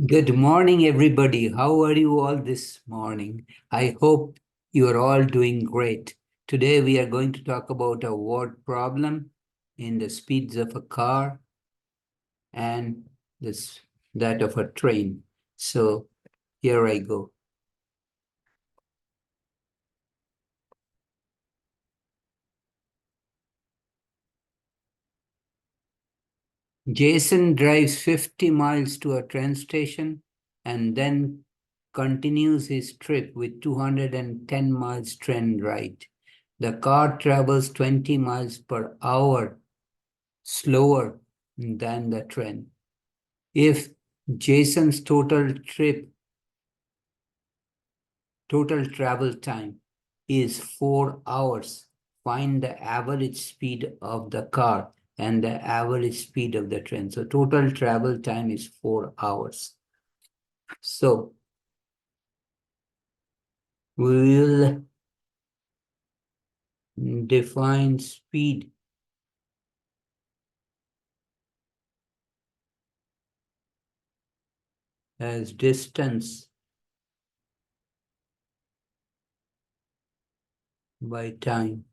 Good morning, everybody. How are you all this morning? I hope you are all doing great. Today, we are going to talk about a word problem in the speeds of a car and this that of a train. So here I go. Jason drives 50 miles to a train station and then continues his trip with 210 miles train ride. The car travels 20 miles per hour slower than the train. If Jason's total travel time is 4 hours, find the average speed of the car and the average speed of the train. So total travel time is 4 hours. So we will define speed as distance by time.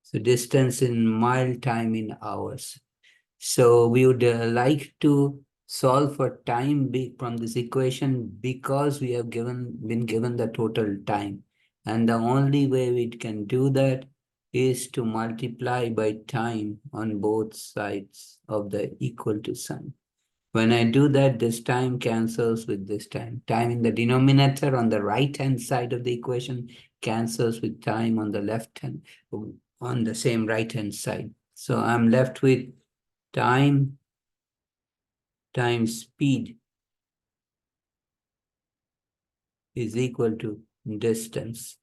So distance in mile, time in hours. So we would like to solve for time from this equation because we have been given the total time. And the only way we can do that is to multiply by time on both sides of the equal to sign. When I do that, this time cancels with this time. Time in the denominator on the right-hand side of the equation cancels with time on the left-hand, on the same right-hand side. So I'm left with time times speed is equal to distance.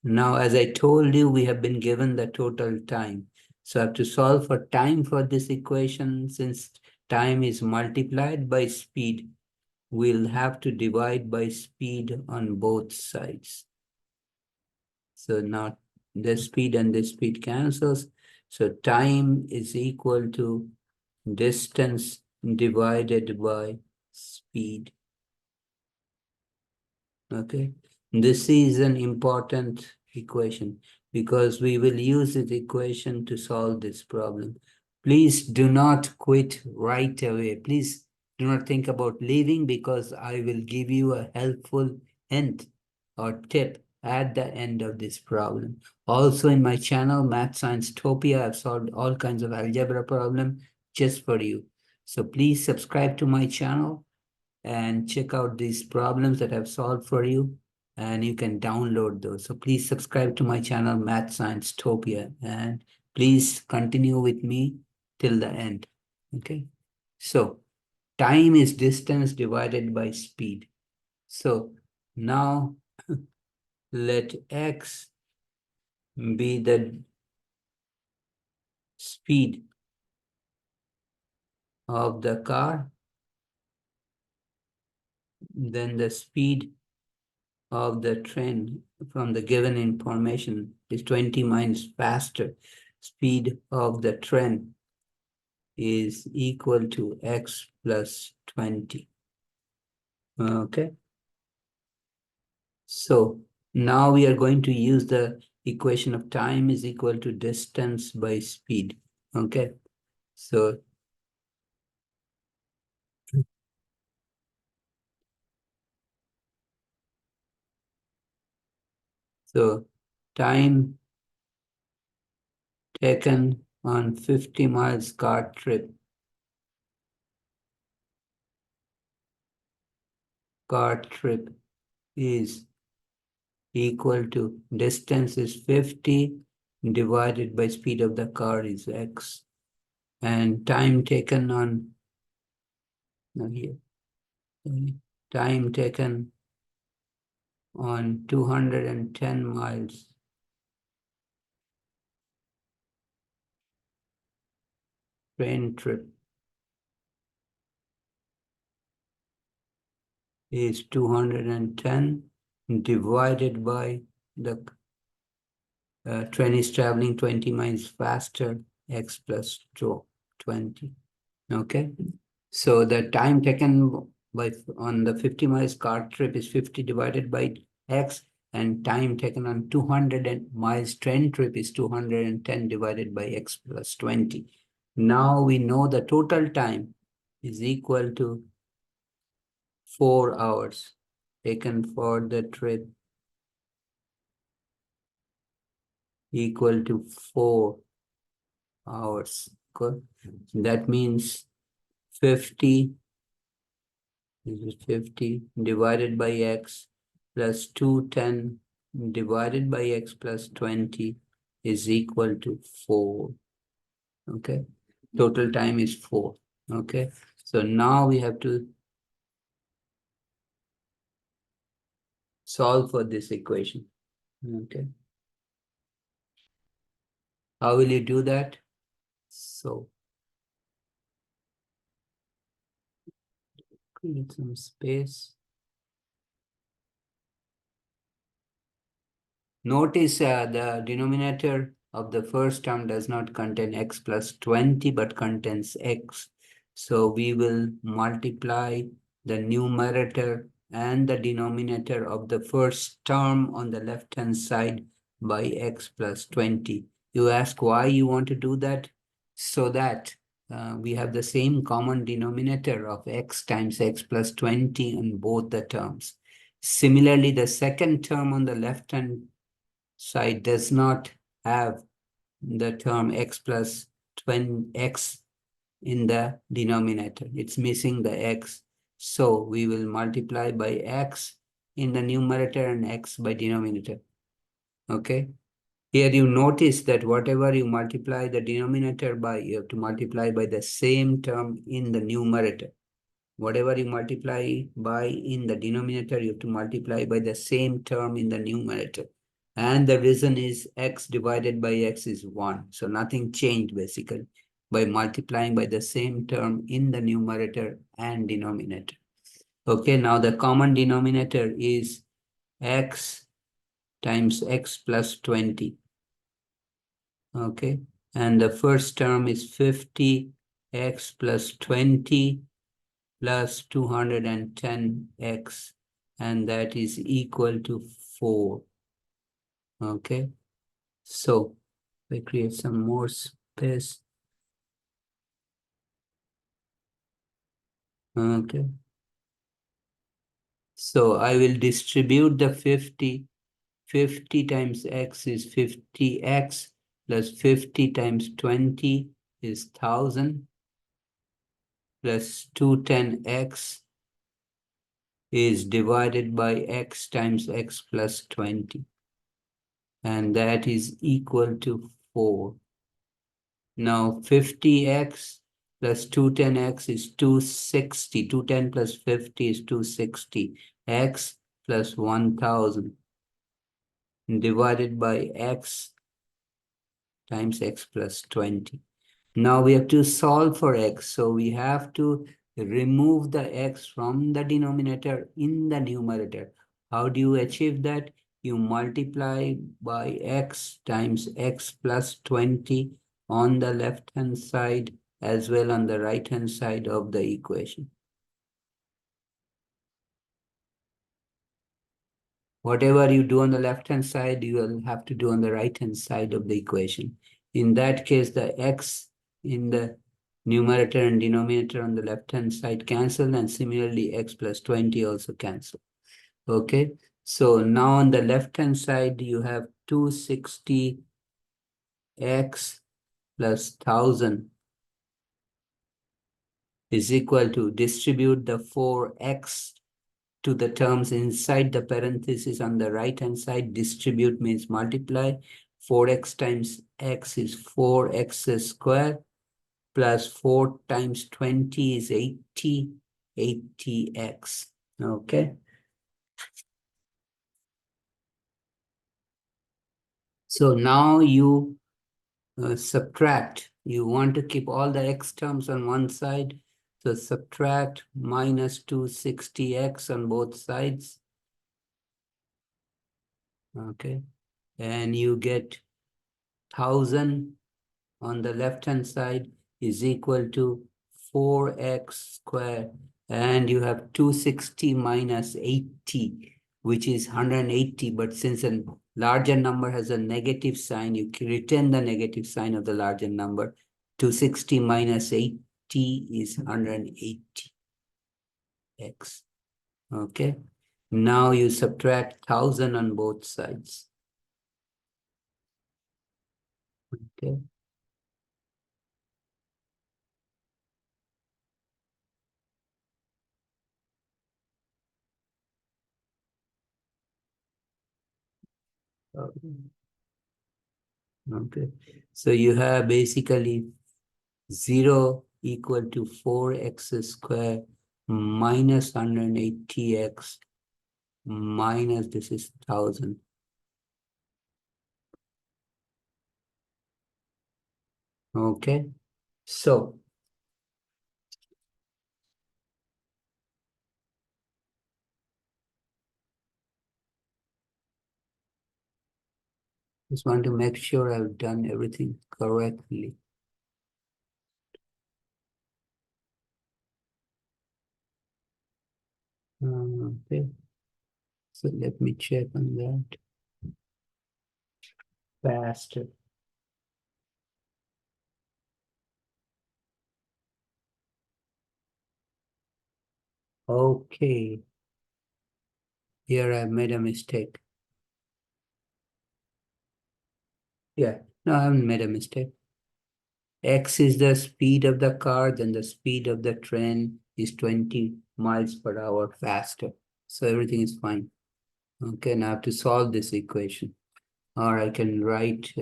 Now, as I told you, we have been given the total time. So I have to solve for time for this equation. Since time is multiplied by speed, we'll have to divide by speed on both sides. So now this speed and this speed cancels. So time is equal to distance divided by speed. Okay, this is an important equation because we will use this equation to solve this problem. Please do not quit right away. Please do not think about leaving because I will give you a helpful hint or tip at the end of this problem. Also in my channel, Math Science Topia, I've solved all kinds of algebra problem just for you. So please subscribe to my channel and check out these problems that I've solved for you, and you can download those. So please subscribe to my channel, Math Science Topia, and please continue with me till the end. Okay. So time is distance divided by speed. So now let x be the speed of the car, then the speed of the train from the given information is 20 miles faster. Speed of the train is equal to x plus 20. Okay. So now we are going to use the equation of time is equal to distance by speed. Okay. So time taken on 50 miles car trip is equal to distance is 50 divided by speed of the car is x, and time taken on here, time taken on 210 miles train trip is 210 divided by the train is traveling 20 miles faster, x plus 20. Okay, so the time taken on the 50 miles car trip is 50 divided by X, and time taken on 200 miles train trip is 210 divided by X plus 20. Now we know the total time is equal to 4 hours taken for the trip, equal to 4 hours. Good. That means 50 is 50 divided by X plus 210 divided by X plus 20 is equal to 4. Okay. Total time is 4. Okay. So now we have to solve for this equation. Okay. How will you do that? So create some space. Notice the denominator of the first term does not contain X plus 20, but contains X. So we will multiply the numerator and the denominator of the first term on the left-hand side by X plus 20. You ask why you want to do that? So that we have the same common denominator of X times X plus 20 in both the terms. Similarly, the second term on the left-hand side does not have the term X plus 20 X in the denominator. It's missing the X. So we will multiply by X in the numerator and X by denominator. Okay. Here you notice that whatever you multiply the denominator by, you have to multiply by the same term in the numerator. Whatever you multiply by in the denominator, you have to multiply by the same term in the numerator. And the reason is X divided by X is 1. So nothing changed basically by multiplying by the same term in the numerator and denominator. Okay, now the common denominator is X times X plus 20. Okay, and the first term is 50 X plus 20 plus 210X, and that is equal to 4. Okay, so we create some more space. Okay, so I will distribute the 50. 50 times X is 50X plus 50 times 20 is 1000 plus 210X is divided by X times X plus 20. And that is equal to 4. Now 50X plus 210X is 260. 210 plus 50 is 260. X plus 1000 divided by X times X plus 20. Now we have to solve for X. So we have to remove the X from the denominator in the numerator. How do you achieve that? You multiply by X times X plus 20 on the left-hand side as well on the right-hand side of the equation. Whatever you do on the left-hand side, you will have to do on the right-hand side of the equation. In that case, the X in the numerator and denominator on the left-hand side cancel, and similarly, X plus 20 also cancel. Okay, so now on the left-hand side, you have 260X plus 1000 is equal to distribute the 4X to the terms inside the parenthesis on the right-hand side. Distribute means multiply. 4X times X is 4X squared plus 4 times 20 is 80, 80X. Okay. So now you subtract. You want to keep all the X terms on one side. So subtract minus 260X on both sides. Okay. And you get 1000 on the left-hand side is equal to 4X squared and you have 260 minus 80, which is 180. But since a larger number has a negative sign, you can return the negative sign of the larger number. 260 minus 80 is 180x. Okay. Now you subtract 1,000 on both sides. Okay. Okay. So you have basically 0 equal to 4x square minus 180x minus this is 1,000. Okay. So just want to make sure I've done everything correctly. Okay. So let me check on that. Faster. Okay. Here I made a mistake. Yeah. No, I haven't made a mistake. X is the speed of the car, then the speed of the train is 20 miles per hour faster. So everything is fine. Okay, now I have to solve this equation. Or I can write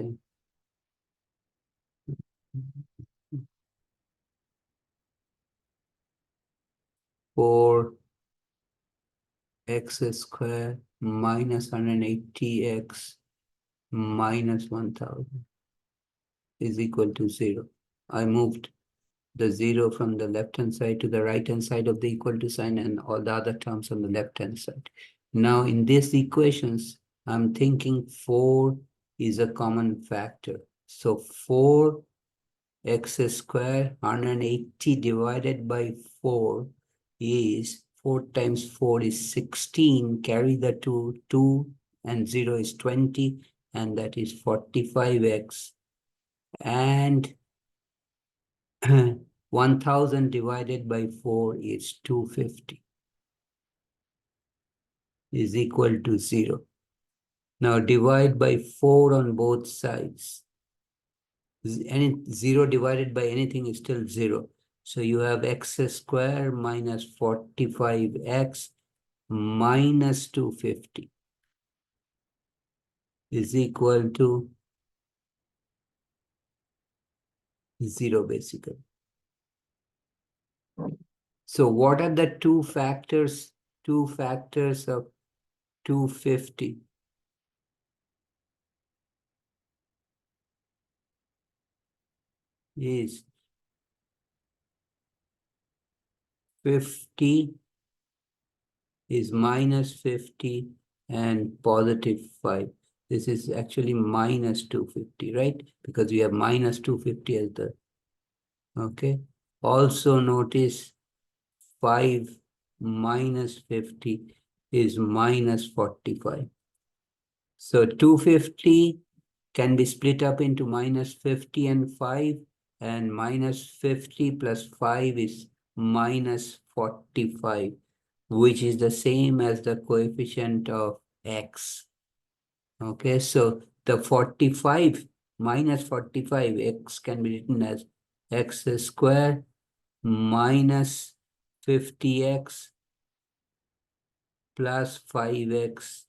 4x squared minus 180x minus 1,000 is equal to 0. I moved the 0 from the left-hand side to the right-hand side of the equal to sign and all the other terms on the left-hand side. Now in these equations, I'm thinking 4 is a common factor. So 4x squared 180 divided by 4 is 4 times 4 is 16. Carry the 2 and 0 is 20, and that is 45x. And 1,000 divided by 4 is 250 is equal to 0. Now divide by 4 on both sides. Any 0 divided by anything is still 0. So you have x squared minus 45x minus 250 is equal to 0 basically. So what are the two factors? Two factors of 250. Is 50 is minus 50 and positive 5. This is actually minus 250, right? Because we have minus 250 as the, okay. Also notice 5 minus 50 is minus 45. So 250 can be split up into minus 50 and 5, and minus 50 plus 5 is minus 45, which is the same as the coefficient of x. Okay, so the 45 minus 45, x can be written as x squared minus 50x plus 5x,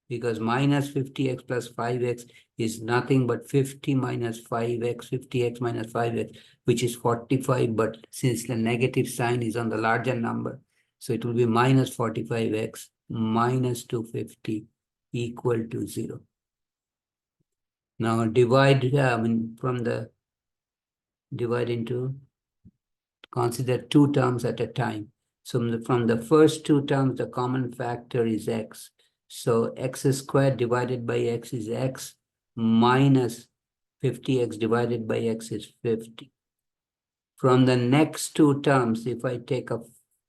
because minus 50x plus 5x is nothing but 50 minus 5x, 50x minus 5x, which is 45. But since the negative sign is on the larger number, so it will be minus 45x minus 250 equal to 0. Now divide, divide into, consider two terms at a time. So from the first two terms, the common factor is x. So x squared divided by x is x minus 50x divided by x is 50. From the next two terms, if I take a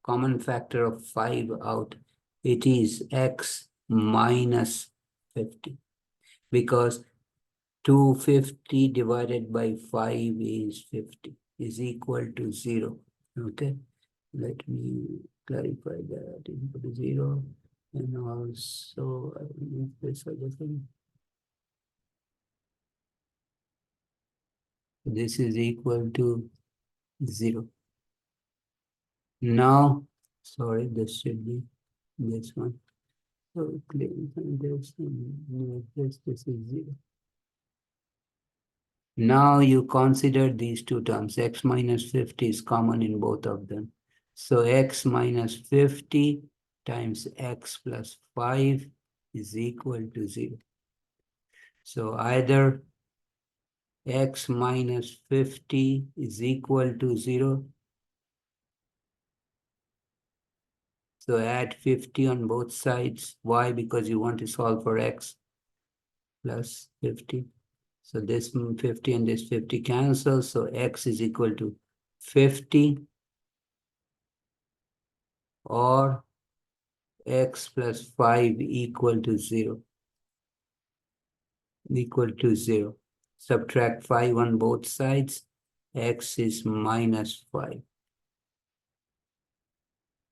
common factor of 5 out, it is x minus 50, because 250 divided by 5 is 50, is equal to 0. Okay, let me clarify that. Input is 0, and also I will use this other thing. This is equal to 0. Now, sorry, this should be this one. So click on this, and this is 0. Now you consider these two terms. X minus 50 is common in both of them. So x minus 50 times x plus 5 is equal to 0. So either x minus 50 is equal to 0. So add 50 on both sides. Why? Because you want to solve for x plus 50. So this 50 and this 50 cancel. So x is equal to 50, or x plus 5 equal to 0. Equal to 0. Subtract 5 on both sides. X is minus 5.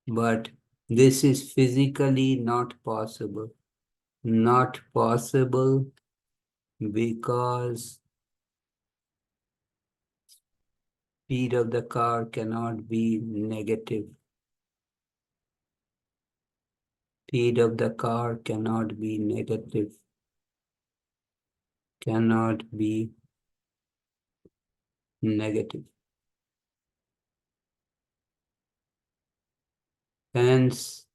But this is physically not possible. Not possible because speed of the car cannot be negative. Speed of the car cannot be negative. Cannot be negative. Hence,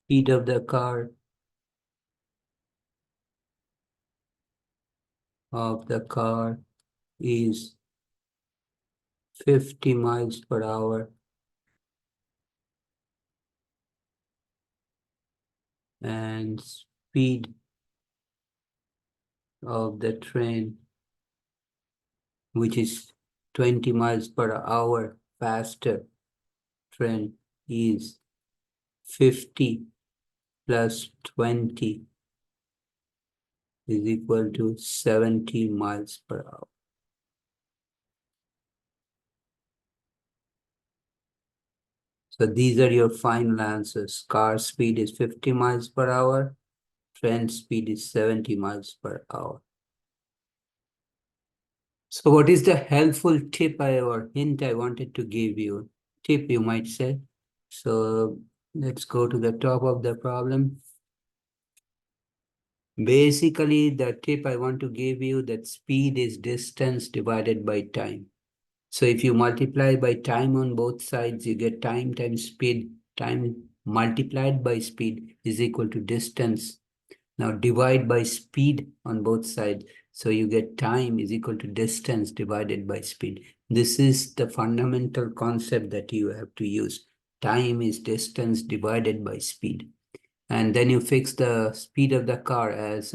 speed of the car is 50 miles per hour, and speed of the train, which is 20 miles per hour faster train, is 50 plus 20 is equal to 70 miles per hour. So these are your final answers. Car speed is 50 miles per hour. Train speed is 70 miles per hour. So what is the helpful tip or hint I wanted to give you? Tip, you might say. So let's go to the top of the problem. Basically, the tip I want to give you, that speed is distance divided by time. So if you multiply by time on both sides, you get time times speed. Time multiplied by speed is equal to distance. Now divide by speed on both sides. So you get time is equal to distance divided by speed. This is the fundamental concept that you have to use. Time is distance divided by speed. And then you fix the speed of the car as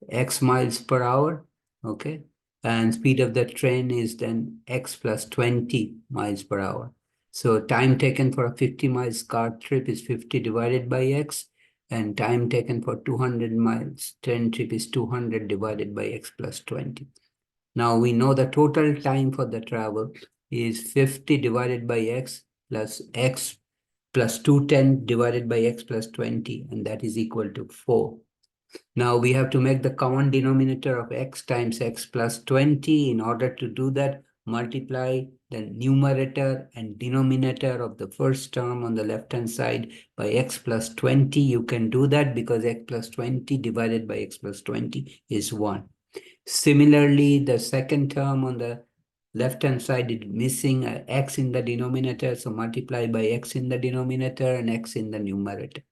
x miles per hour, okay? And speed of the train is then x plus 20 miles per hour. So time taken for a 50 miles car trip is 50 divided by x, and time taken for 200 miles train trip is 200 divided by x plus 20. Now we know the total time for the travel is 50 divided by x plus 210 divided by x plus 20, and that is equal to 4. Now we have to make the common denominator of x times x plus 20. In order to do that, multiply the numerator and denominator of the first term on the left-hand side by x plus 20. You can do that because x plus 20 divided by x plus 20 is 1. Similarly, the second term on the left-hand side is missing x in the denominator, so multiply by x in the denominator and x in the numerator.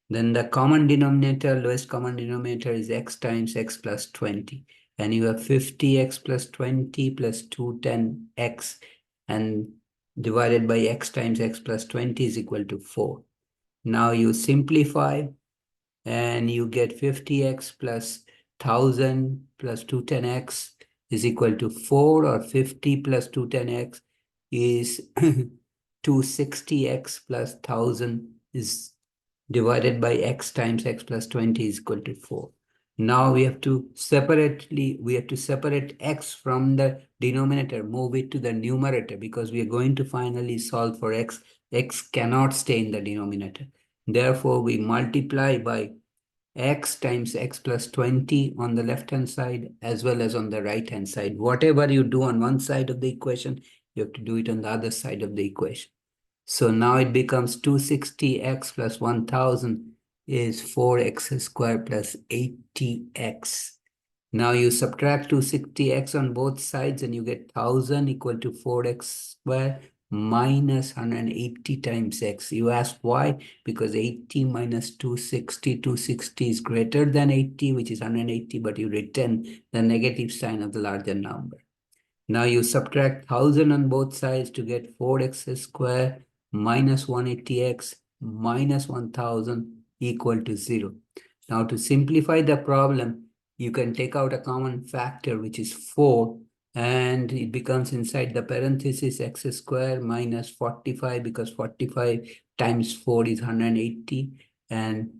Then the common denominator, lowest common denominator, is x times x plus 20. And you have 50x plus 20 plus 210x, and divided by x times x plus 20 is equal to 4. Now you simplify and you get 50x plus 1000 plus 210x is equal to 4, or 50 plus 210x is 260x plus 1000 is divided by x times x plus 20 is equal to 4. Now we have to separate x from the denominator, move it to the numerator, because we are going to finally solve for x. X cannot stay in the denominator. Therefore, we multiply by x times x plus 20 on the left-hand side as well as on the right-hand side. Whatever you do on one side of the equation, you have to do it on the other side of the equation. So now it becomes 260x plus 1000 is 4x squared plus 80x. Now you subtract 260x on both sides and you get 1000 equal to 4x squared minus 180 times x. You ask why? Because 80 minus 260 is greater than 80, which is 180, but you return the negative sign of the larger number. Now you subtract 1000 on both sides to get 4x squared minus 180x minus 1000 equal to 0. Now to simplify the problem, you can take out a common factor, which is 4, and it becomes inside the parenthesis x squared minus 45, because 45 times 4 is 180, and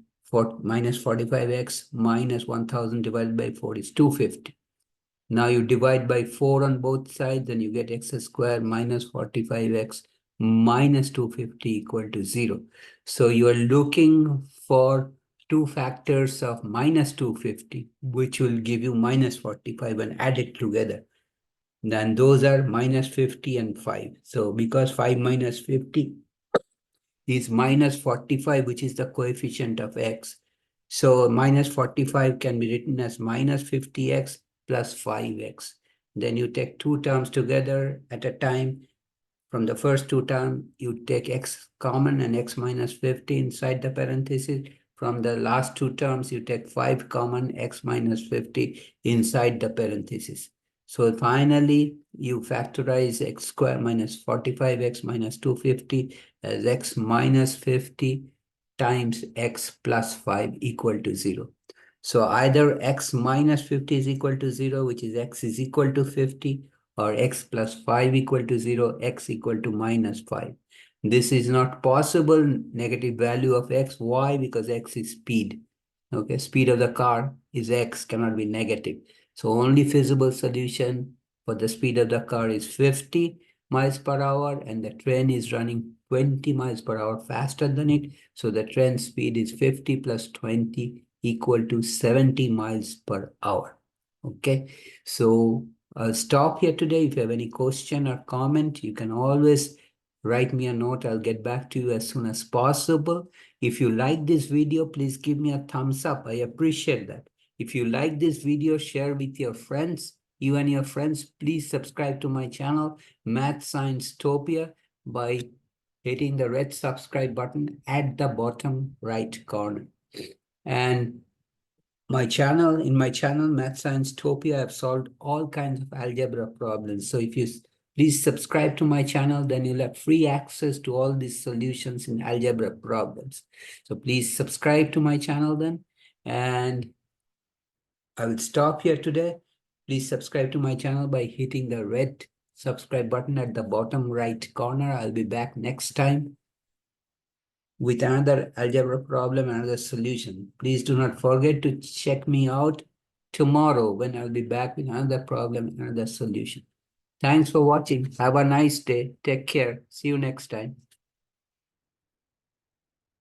minus 45x minus 1000 divided by 4 is 250. Now you divide by 4 on both sides, and you get x squared minus 45x minus 250 equal to 0. So you are looking for two factors of minus 250, which will give you minus 45 and add it together. Then those are minus 50 and 5. So because 5 minus 50 is minus 45, which is the coefficient of x. So minus 45 can be written as minus 50x plus 5x. Then you take two terms together at a time. From the first two terms, you take x common and x minus 50 inside the parenthesis. From the last two terms, you take 5 common, x minus 50 inside the parenthesis. So finally, you factorize x squared minus 45x minus 250 as x minus 50 times x plus 5 equal to 0. So either x minus 50 is equal to 0, which is x is equal to 50, or x plus 5 equal to 0, x equal to minus 5. This is not possible, negative value of x. Why? Because x is speed. Okay, speed of the car is x, cannot be negative. So only feasible solution for the speed of the car is 50 miles per hour, and the train is running 20 miles per hour faster than it. So the train speed is 50 plus 20 equal to 70 miles per hour. Okay, so I'll stop here today. If you have any question or comment, you can always write me a note. I'll get back to you as soon as possible. If you like this video, please give me a thumbs up. I appreciate that. If you like this video, share with your friends. You and your friends, please subscribe to my channel, Math Science Topia, by hitting the red subscribe button at the bottom right corner. And in my channel, Math Science Topia, I've solved all kinds of algebra problems. So if you please subscribe to my channel, then you'll have free access to all these solutions in algebra problems. So please subscribe to my channel then. And I will stop here today. Please subscribe to my channel by hitting the red subscribe button at the bottom right corner. I'll be back next time with another algebra problem, another solution. Please do not forget to check me out tomorrow when I'll be back with another problem, another solution. Thanks for watching. Have a nice day. Take care. See you next time.